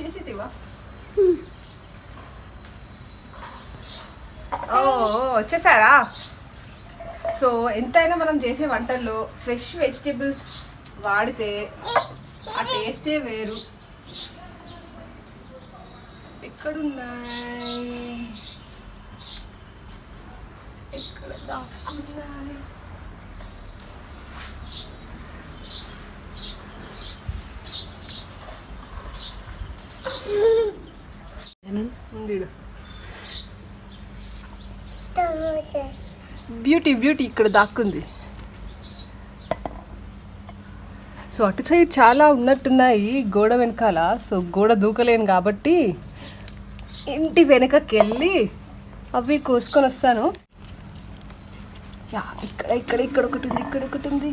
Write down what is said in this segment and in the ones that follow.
చేసేటివా? ఓ వచ్చేసారా? సో ఎంతైనా మనం చేసే వంటల్లో ఫ్రెష్ వెజిటేబుల్స్ వాడితే ఆ టేస్టే వేరు. ఎక్కడున్నాయి, ఎక్కడ దాక్కున్నాయి? బ్యూటీ బ్యూటీ ఇక్కడ దాక్కుంది. సో అటు సైడ్ చాలా ఉన్నట్టున్నాయి గోడ వెనకాల. సో గోడ దూకలేను కాబట్టి ఇంటి వెనకకి వెళ్ళి అవి కోసుకొని వస్తాను. ఇక్కడ ఇక్కడ ఇక్కడ ఒకటి ఉంది, ఇక్కడ ఒకటి ఉంది.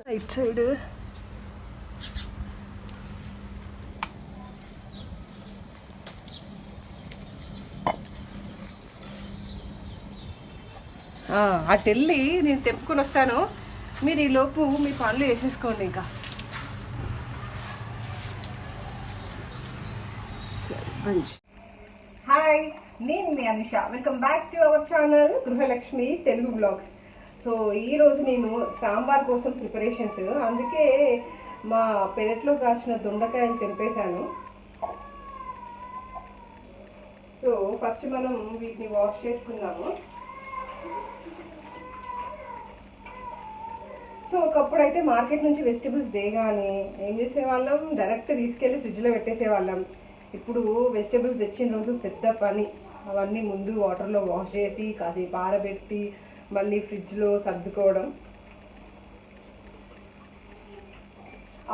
రైట్ సైడ్ అటు వెళ్ళి నేను తెప్పుకొని వస్తాను. మీరు ఈ లోపు మీ పనులు వేసేసుకోండి. ఇంకా హాయ్, నేను మీ అనుష. Welcome back to our channel Gruhalakshmi Telugu vlogs. So ఈరోజు నేను సాంబార్ కోసం ప్రిపరేషన్స్, అందుకే మా పెరట్లో కాసిన దొండకాయలు తెంపేశాను. సో ఫస్ట్ మనం వీటిని వాష్ చేసుకుందాము. సో ఒకప్పుడు అయితే మార్కెట్ నుంచి వెజిటేబుల్స్ దేగానే ఏం చేసేవాళ్ళం, డైరెక్ట్ తీసుకెళ్ళి ఫ్రిడ్జ్లో పెట్టేసేవాళ్ళం. ఇప్పుడు వెజిటేబుల్స్ తెచ్చిన రోజు పెద్ద పని. అవన్నీ ముందు వాటర్లో వాష్ చేసి కాసేపు ఆరబెట్టి మళ్ళీ ఫ్రిడ్జ్లో సర్దుకోవడం.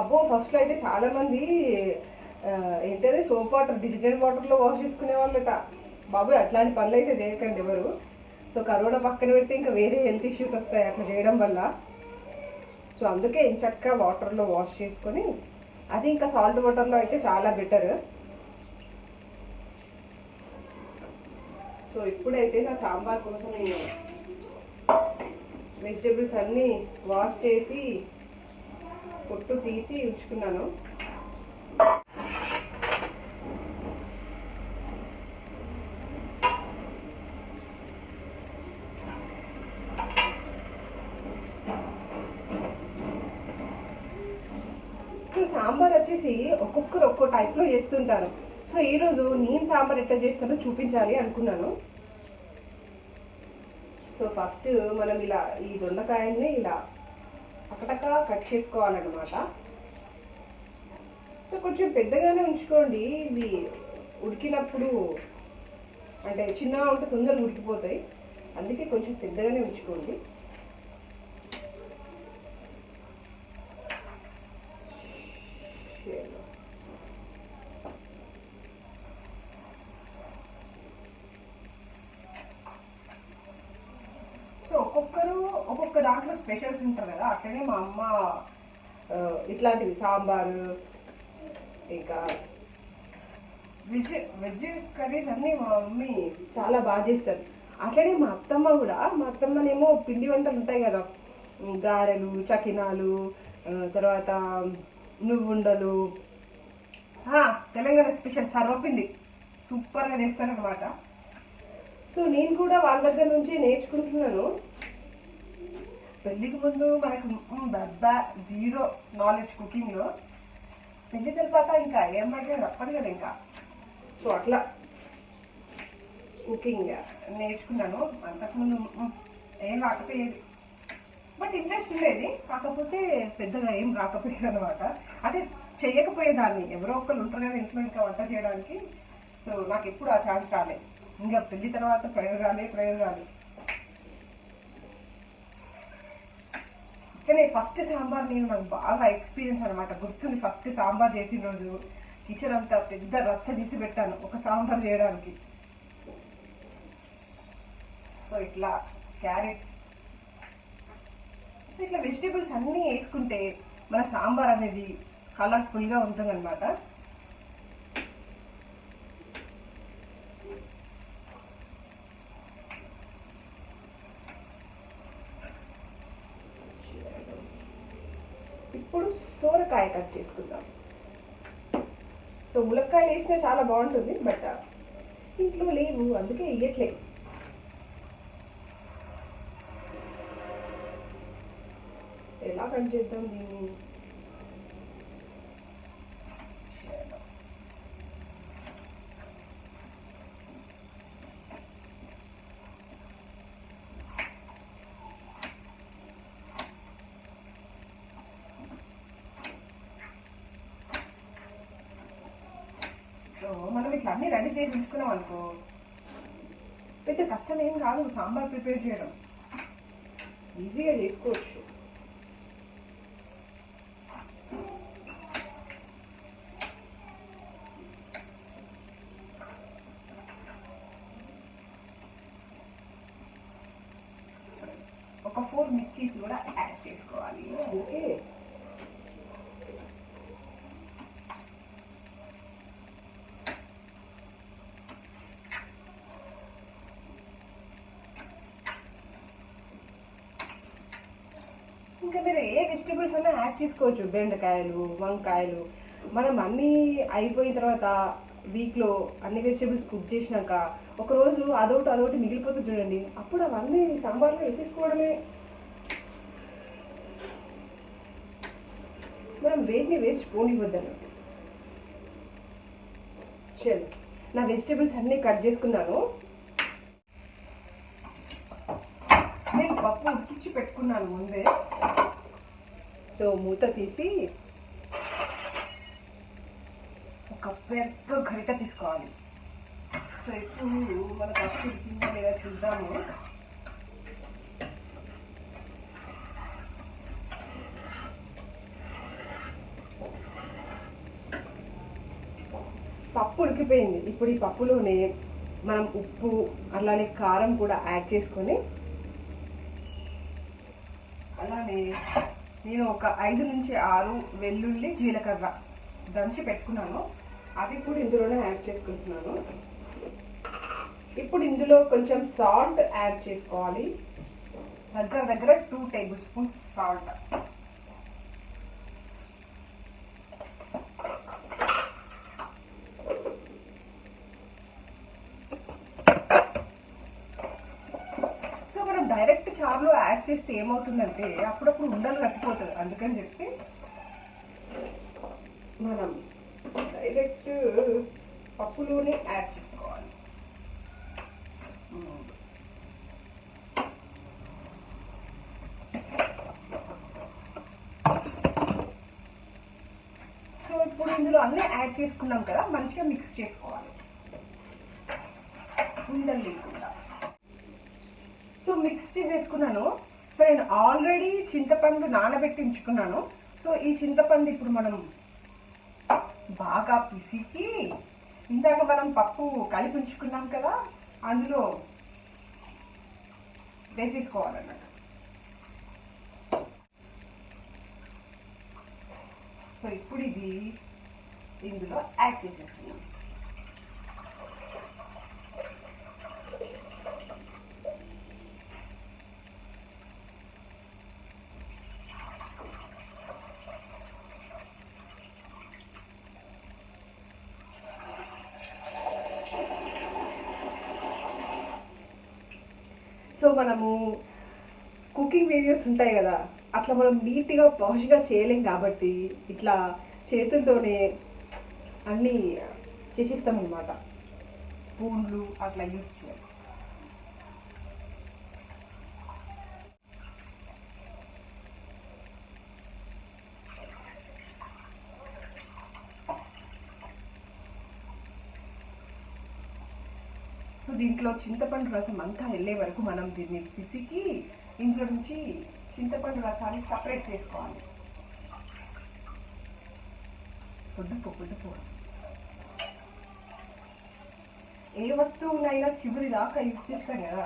అబ్బో ఫస్ట్లో అయితే చాలామంది ఏంటంటే సోప్ వాటర్, డిటర్జెంట్ వాటర్లో వాష్ చేసుకునే వాళ్ళట. బాబు అట్లాంటి పనులు అయితే చేయకండి ఎవరు. సో కరోనా పక్కన పెడితే ఇంకా వేరే హెల్త్ ఇష్యూస్ వస్తాయి అట్లా చేయడం వల్ల. సో అందుకే ఇంచక్క వాటర్లో వాష్ చేసుకొని, అది ఇంకా సాల్ట్ వాటర్లో అయితే చాలా బెటర్. సో ఇప్పుడైతే నా సాంబార్ కోసం నేను వెజిటేబుల్స్ అన్నీ వాష్ చేసి పొట్టు తీసి ఉంచుకున్నాను. సో సాంబార్ వచ్చేసి ఒక్కొక్కరు ఒక్కో టైప్లో చేస్తుంటారు. సో ఈరోజు నేను సాంబార్ ఎట్లా చేస్తానో చూపించాలి అనుకున్నాను. సో ఫస్ట్ మనం ఇలా ఈ దొండకాయల్ని ఇలా అక్కడక్క కట్ చేసుకోవాలన్నమాట. సో కొంచెం పెద్దగానే ఉంచుకోండి, ఇవి ఉడికినప్పుడు అంటే చిన్నగా ఉంటే తొందరగా ఉడికిపోతాయి. అందుకే కొంచెం పెద్దగానే ఉంచుకోండి. ఒక్కొక్కరు ఒక్కొక్క దాంట్లో స్పెషల్స్ ఉంటారు కదా. అట్లనే మా అమ్మ ఇట్లాంటివి సాంబారు, ఇంకా వెజ్ కర్రీస్ అన్నీ మా మమ్మీ చాలా బాగా చేస్తారు. అట్లనే మా అత్తమ్మ కూడా, మా అత్తమ్మనేమో పిండి వంటలు ఉంటాయి కదా, గారెలు, చకినాలు, తర్వాత నువ్వుండలు, తెలంగాణ స్పెషల్ సర్వపిండి సూపర్గా చేస్తారనమాట. సో నేను కూడా వాళ్ళ దగ్గర నుంచి నేర్చుకుంటున్నాను. పెళ్ళికి ముందు మనకు జీరో నాలెడ్జ్ కుకింగ్లో. పెళ్ళి తర్వాత ఇంకా ఏమంటే తప్పదు కదా ఇంకా. సో అట్లా కుకింగ్ నేర్చుకున్నాను. అంతకుముందు ఏం రాకపోయేది, బట్ ఇంట్రెస్ట్ ఉండేది. కాకపోతే పెద్దగా ఏం రాకపోయేది అనమాట. అదే చేయకపోయేదాన్ని. ఎవరో ఒకళ్ళు ఉంటారు కదా ఇంట్లో ఇంకా వంట చేయడానికి. సో నాకు ఎప్పుడు ఆ ఛాన్స్ రాలేదు. ఇంకా పెళ్లి తర్వాత ప్రయోగాలు. కానీ ఫస్ట్ సాంబార్ నేను నాకు బాగా ఎక్స్పీరియన్స్ అనమాట. గుర్తుంది ఫస్ట్ సాంబార్ చేసిన రోజు కిచెన్ అంతా పెద్ద రచ్చ తీసి పెట్టాను ఒక సాంబార్ చేయడానికి. సో ఇట్లా క్యారెట్స్, ఇట్లా వెజిటేబుల్స్ అన్నీ వేసుకుంటే మన సాంబార్ అనేది కలర్ఫుల్గా ఉంటుంది అనమాట. ఇప్పుడు సోరకాయ కట్ చేసుకుందాం. సో ములక్కాయలు వేసినా చాలా బాగుంటుంది, బట్ ఇంట్లో లేవు అందుకే వేయట్లేదు. ఎలా కట్ చేద్దాం దీన్ని? సో మనం ఇట్లా అన్నీ రెడీ చేసి ఉంచుకున్నాం అనుకో, పెద్ద కష్టం ఏం కాదు సాంబార్ ప్రిపేర్ చేయడం, ఈజీగా చేసుకోవచ్చు. ఒక 4 మిర్చీస్ కూడా యాడ్ చేసుకోవాలి. అందుకే ఇంకా మీరు ఏ వెజిటేబుల్స్ అన్నా యాడ్ చేసుకోవచ్చు. బెండకాయలు, వంకాయలు. మనం అన్నీ అయిపోయిన తర్వాత వీక్లో అన్ని వెజిటేబుల్స్ కుక్ చేసినాక ఒకరోజు అదొకటి మిగిలిపోతుంది చూడండి, అప్పుడు అవన్నీ సాంబార్లో వేసేసుకోవడమే. మనం వేటిని వేస్ట్ పోనివ్వద్దన్నట్టు. చలో, నా వెజిటేబుల్స్ అన్నీ కట్ చేసుకున్నాను. నేను పప్పు ఉడికించి పెట్టుకున్నాను ముందే. సో మూత తీసి ఒక పెద్ద గరిట తీసుకోవాలి. సో ఇప్పుడు మన పప్పు ఉడికిందా లేదా చూద్దాము. పప్పు ఉడికిపోయింది. ఇప్పుడు ఈ పప్పులోనే మనం ఉప్పు అలానే కారం కూడా యాడ్ చేసుకొని, అలానే నేను ఒక 5 నుంచి 6 వెల్లుల్లి జీలకర్ర దంచి పెట్టుకున్నాను, అవి కూడా ఇందులోనే యాడ్ చేసుకుంటున్నాను. ఇప్పుడు ఇందులో కొంచెం సాల్ట్ యాడ్ చేసుకోవాలి. దగ్గర 2 టేబుల్ స్పూన్స్ సాల్ట్. డైరెక్ట్ చారులో యాడ్ చేస్తే ఏమవుతుందంటే అప్పుడప్పుడు ఉండలు కట్టిపోతుంది. అందుకని చెప్పి మనం డైరెక్ట్ పప్పులోనే యాడ్ చేసుకోవాలి. సో ఇప్పుడు ఇందులో అన్నీ యాడ్ చేసుకున్నాం కదా, మంచిగా మిక్స్ చేసుకోవాలి ఉండలు లేకుండా. సో మిక్స్ చేసేసుకున్నాను. సో నేను ఆల్రెడీ చింతపండు నానబెట్టి ఉంచుకున్నాను. సో ఈ చింతపండు ఇప్పుడు మనం బాగా పిసికి, ఇందాక మనం పప్పు కలిపి ఉంచుకున్నాం కదా అందులో వేసేసుకోవాలన్నమాట. సో ఇప్పుడు ఇది ఇందులో యాడ్ చేసేసుకున్నాం. సో మనము కుకింగ్ వీడియోస్ ఉంటాయి కదా, అట్లా మనం నీట్గా పాష్గా చేయలేం కాబట్టి ఇట్లా చేతులతోనే అన్నీ చేసిస్తాం అన్నమాట. స్పూన్లు అట్లా యూజ్ చేయాలి. సో దీంట్లో చింతపండు రసం అంతా వెళ్ళే వరకు మనం దీన్ని పిసికి ఇంట్లో నుంచి చింతపండు రసాన్ని సపరేట్ చేసుకోవాలి. పొద్దుపో ఏ వస్తువునైనా చివరి దాకా యూజ్ చేస్తాం కదా.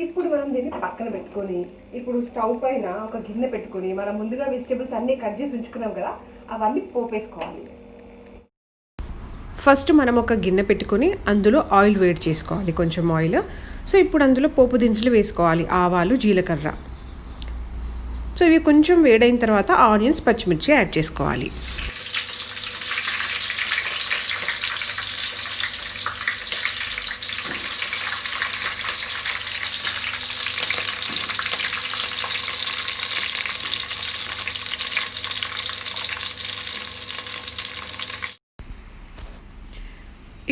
ఇప్పుడు మనం దీన్ని పక్కన పెట్టుకొని ఇప్పుడు స్టవ్ పైన ఒక గిన్నె పెట్టుకొని మనం ముందుగా వెజిటేబుల్స్ అన్నీ కట్ చేసి ఉంచుకున్నాం కదా, అవన్నీ పోపేసుకోవాలి. ఫస్ట్ మనం ఒక గిన్నె పెట్టుకొని అందులో ఆయిల్ వేడి చేసుకోవాలి, కొంచెం ఆయిల్. సో ఇప్పుడు అందులో పోపు దినుసులు వేసుకోవాలి, ఆవాలు, జీలకర్ర. సో ఇవి కొంచెం వేడైన తర్వాత ఆనియన్స్, పచ్చిమిర్చి యాడ్ చేసుకోవాలి.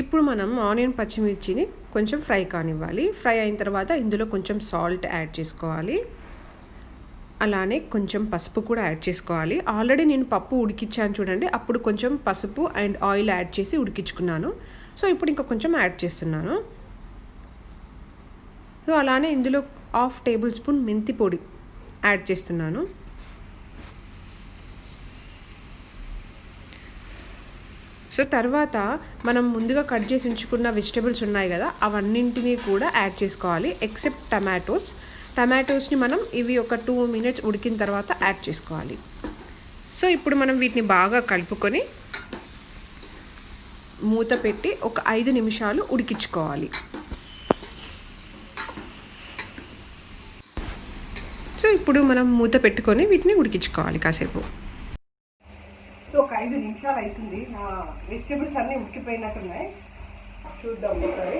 ఇప్పుడు మనం ఆనియన్, పచ్చిమిర్చిని కొంచెం ఫ్రై కానివ్వాలి. ఫ్రై అయిన తర్వాత ఇందులో కొంచెం సాల్ట్ యాడ్ చేసుకోవాలి. అలానే కొంచెం పసుపు కూడా యాడ్ చేసుకోవాలి. ఆల్రెడీ నేను పప్పు ఉడికించాను చూడండి, అప్పుడు కొంచెం పసుపు అండ్ ఆయిల్ యాడ్ చేసి ఉడికించుకున్నాను. సో ఇప్పుడు ఇంకా కొంచెం యాడ్ చేస్తున్నాను. సో అలానే ఇందులో 1/2 టేబుల్ స్పూన్ మెంతి పొడి యాడ్ చేస్తున్నాను. సో తర్వాత మనం ముందుగా కట్ చేసి ఉంచుకున్న వెజిటేబుల్స్ ఉన్నాయి కదా, అవన్నింటినీ కూడా యాడ్ చేసుకోవాలి ఎక్సెప్ట్ టమాటోస్ని మనం ఇవి ఒక 2 మినిట్స్ ఉడికిన తర్వాత యాడ్ చేసుకోవాలి. సో ఇప్పుడు మనం వీటిని బాగా కలుపుకొని మూత పెట్టి ఒక 5 నిమిషాలు ఉడికించుకోవాలి. సో ఇప్పుడు మనం మూత పెట్టుకొని వీటిని ఉడికించుకోవాలి కాసేపు. సో ఒక 5 నిమిషాలు అవుతుంది. నా వెజిటేబుల్స్ అన్నీ ఉడికిపోయినట్టున్నాయి. చూద్దాం ఒకసారి.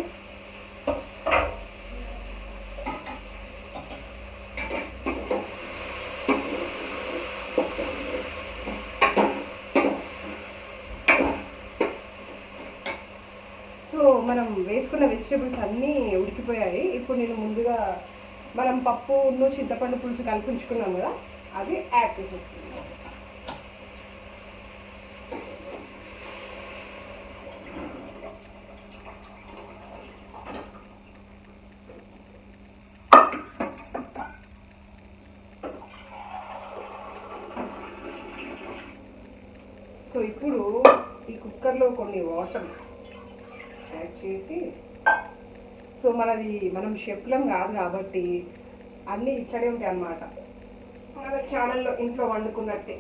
సో మనం వేసుకున్న వెజిటేబుల్స్ అన్నీ ఉడికిపోయాయి. ఇప్పుడు నేను ముందుగా మనం పప్పును చింతపండు పులుసు కలిపించుకున్నాం కదా, అది యాడ్ చేసేస్తున్నాను. సో ఇప్పుడు ఈ కుక్కర్లో కొన్ని వాటర్ యాడ్ చేసి, సో మనం షెఫ్లం కాదు కాబట్టి అన్నీ ఇక్కడే ఉంటాయి అన్నమాట, మన ఛానల్లో ఇంట్లో వండుకున్నట్టే.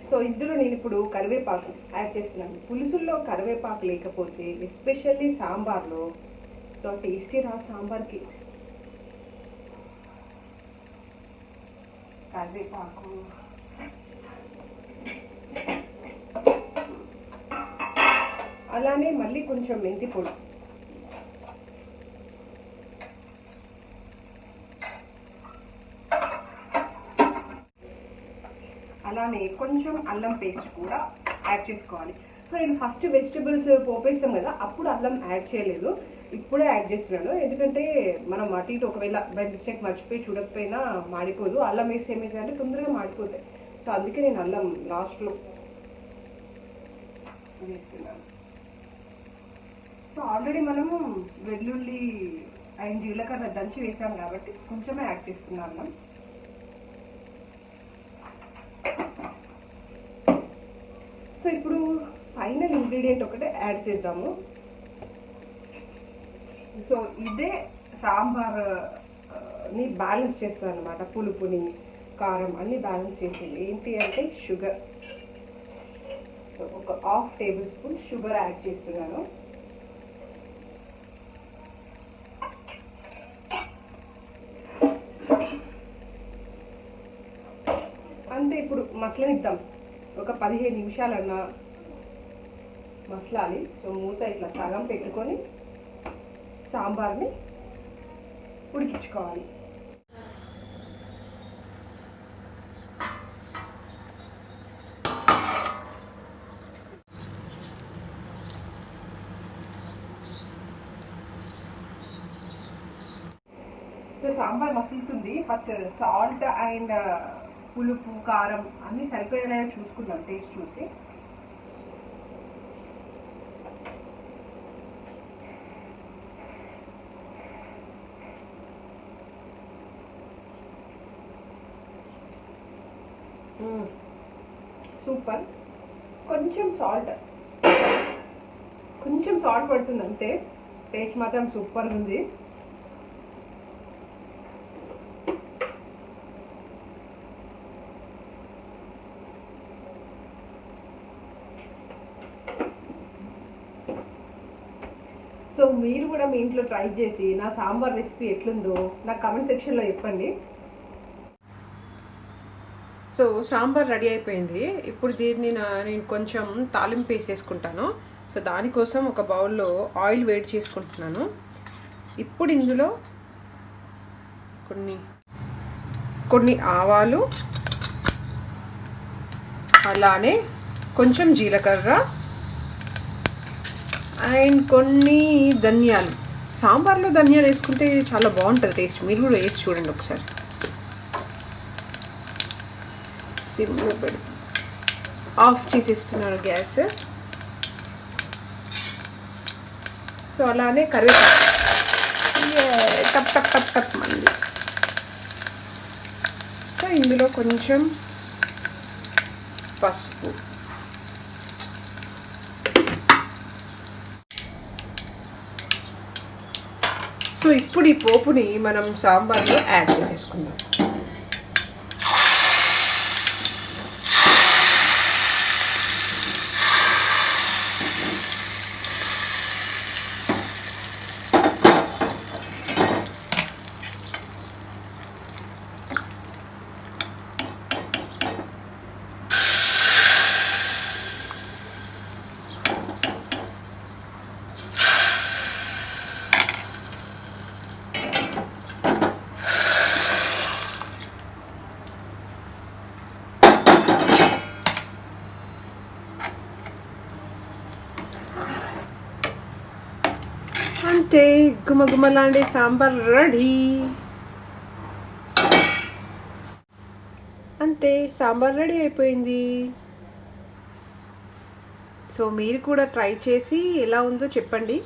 సో ఇందులో నేను ఇప్పుడు కరివేపాకు యాడ్ చేస్తున్నాను. పులుసుల్లో కరివేపాకు లేకపోతే ఎస్పెషల్లీ సాంబార్లో సో టేస్టీ రా సాంబార్కి. కరివేపాకు, అలానే మళ్ళీ కొంచెం మెంతి పొడి, అలానే కొంచెం అల్లం పేస్ట్ కూడా యాడ్ చేసుకోవాలి. సో నేను ఫస్ట్ వెజిటబుల్స్ పోపేస్తాం కదా, అప్పుడు అల్లం యాడ్ చేయలేదు, ఇప్పుడే యాడ్ చేస్తున్నాను. ఎందుకంటే మనం అటు ఇటు ఒకవేళ బై మిస్టేక్ మర్చిపోయి చూడకపోయినా మాడిపోదు. అల్లం వేసి ఏమైందంటే తొందరగా మాడిపోతాయి. సో అందుకే నేను అల్లం లాస్ట్లో వేస్తున్నాను. సో ఆల్రెడీ మనము వెల్లుల్లి అండ్ జీలకర్ర దంచి వేసాం కాబట్టి కొంచెమే యాడ్ చేస్తున్నాను అల్లం. సో ఇప్పుడు ఫైనల్ ఇంగ్రీడియంట్ ఒకటే యాడ్ చేద్దాము. సో ఇదే సాంబార్ని బ్యాలెన్స్ చేస్తాను అనమాట. పులుపుని, కారం అన్నీ బ్యాలెన్స్ చేసింది ఏంటి అంటే షుగర్. సో ఒక 1/2 టేబుల్ స్పూన్ షుగర్ యాడ్ చేస్తున్నాను. అంతే. ఇప్పుడు మసలనిద్దాం, ఒక 15 నిమిషాలన్నా మసలాలి. సో మూత ఇట్లా సగం పెట్టుకొని సాంబార్ని ఉడికించుకోవాలి. సాంబార్ మసులుతుంది. ఫస్ట్ సాల్ట్ అండ్ పులుపు కారం అన్నీ సరిపోయేలాగా చూసుకుందాం టేస్ట్ చూసి. సూపర్. కొంచెం సాల్ట్ పడుతుంది అంతే. టేస్ట్ మాత్రం సూపర్ ఉంది. సో మీరు కూడా మీ ఇంట్లో ట్రై చేసి నా సాంబార్ రెసిపీ ఎట్లుందో నాకు కామెంట్ సెక్షన్లో చెప్పండి. సో సాంబార్ రెడీ అయిపోయింది. ఇప్పుడు దీన్ని నేను కొంచెం తాలింపు వేసేసుకుంటాను. సో దానికోసం ఒక బౌల్లో ఆయిల్ వేడి చేసుకుంటున్నాను. ఇప్పుడు ఇందులో కొన్ని ఆవాలు, అలానే కొంచెం జీలకర్ర అండ్ కొన్ని ధనియాలు. సాంబార్లో ధనియాలు వేసుకుంటే చాలా బాగుంటుంది టేస్ట్. మీరు కూడా వేసి చూడండి ఒకసారి. సిమ్లో పెడి ఆఫ్ చేసేస్తున్నాను గ్యాస్. సో అలానే కరివేపాకు టప్ టప్ టప్ టప్ మంది. సో ఇందులో కొంచెం పసుపు, సో ఇప్పుడు ఈ పోపుని మనం సాంబార్లో యాడ్ చేసేసుకుందాం. అంతే, గుమగుమలాండే సాంబార్ రెడీ. అంతే, సాంబార్ రెడీ అయిపోయింది. సో మీరు కూడా ట్రై చేసి ఎలా ఉందో చెప్పండి.